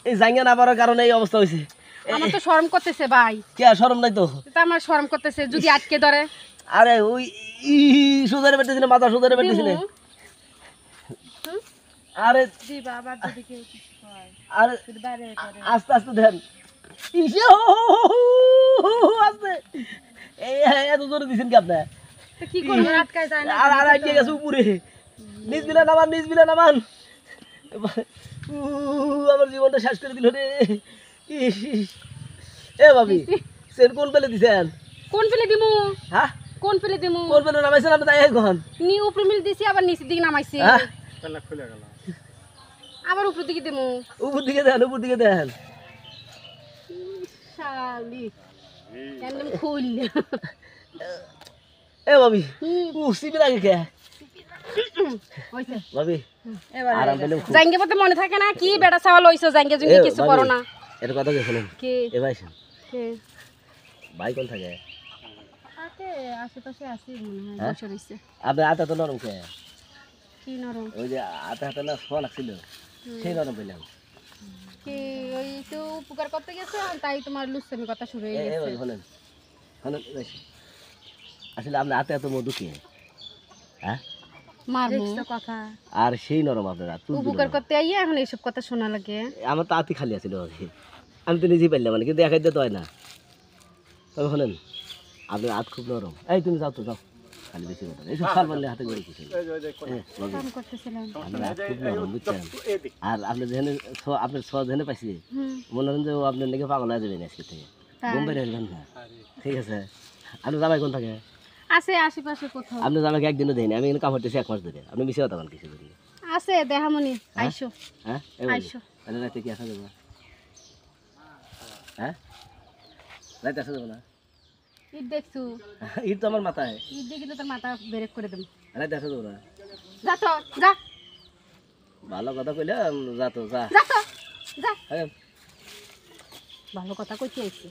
এই জাঙ্গা না পারার কারণে এই অবস্থা হয়েছে। আমার তো শরম করতেছে ভাই। কে শরম নাই তো? আমার শরম করতেছে যদি আটকে ধরে। আরে ওই সুদারে বেটেছি না, মাথা সুদারে বেটেছি না। আরে জি বাবা যদি কেউ কিছু হয় আরে বাইরে করে আস্তে আস্তে দেন। আস্তে এই এত জোরে দিছেন কি আপনি? তো কি করব আটকায় যায় না। আর আর আটকে গেছে উপরে। নিজ বিলা নামান, নিজ বিলা নামান। আমার জীবনটা শেষ করে দিল রে। এ ভাবি সেন কোন পেলে দিছেন? কোন ফেলে দিমু? হ্যাঁ কোন ফেলে দিমু? কোন পেলে নামাইছেন আপনি? তাই এখন নি উপরে মিল দিছি আবার নিচের দিকে নামাইছি। হ্যাঁ পেলা খুলে গেল। আবার উপর দিকে দিমু। উপর দিকে দেন, উপর দিকে দেন। শালি কেন খুল। এ ভাবি সিবি লাগে কে? হইছে ভাবি এবার আরাম পেলাম খুব। জাঙ্গে পথে মনে থাকে না কি বেটা চাওয়াল হইছো জাঙ্গে জুঙ্গে কিছু করো না। এটা কথা কে শুনুন। কে এ ভাই কে ভাই কোন থাকে? আতে আশেপাশে আছি মনে হয় বসে রইছে। আপনার আটা তো নরম কে? কি নরম? ওই যে আটা হাতে না ছোঁয়া লাগছিল সেই নরম পেলাম। কি ওই তো উপকার করতে গেছে আর তাই তোমার লুচ্ছামি কথা শুরু হয়ে গেছে। শোনেন শোনেন আসলে আপনার হাতে এত মধু কে? হ্যাঁ মারবো কথা আর সেই নরম আপনারা উপকার করতে আইয়া এখন এইসব কথা শোনা লাগে। আমার তো আতি খালি আছিল আমি তো নিজেই পারলাম মানে কিন্তু একাই দিতে হয় না। তবে শোনেন আপনার হাত খুব নরম। এই তুমি যাও তো যাও খালি বেশি কথা এইসব সাল মারলে হাতে করে কিছু কাম করতেছিলাম আপনার হাত খুব নরম বুঝছেন। আর আপনি যেখানে আপনার ছোঁয়া যেখানে পাইছি মনে করেন যে ও আপনার লেগে পাগল হয়ে যাবেন আজকে থেকে বোম্বাই রেলবেন না। ঠিক আছে আপনি জামাই কোন থাকে? আছে আশেপাশে কোথাও আপনি জামাইকে একদিনও দেয়নি, আমি এখানে কাম করতেছি 1 মাস ধরে। আপনি মিশে কথা বলেন কিছু করি? আছে দেহামনি আইসো হ্যাঁ আইসো তাহলে রাতে কি আসা যাবো? হ্যাঁ রাতে আসা যাবো না? ঈদ দেখছু ঈদ তো আমার মাথায়। ঈদ দেখি তো তোর মাথা বেরেক করে দেব। রাতে আসা যাবো না? যা তো যা ভালো কথা কইলে যা তো যা। যা তো যা হ্যাঁ ভালো কথা কইতে আইছি।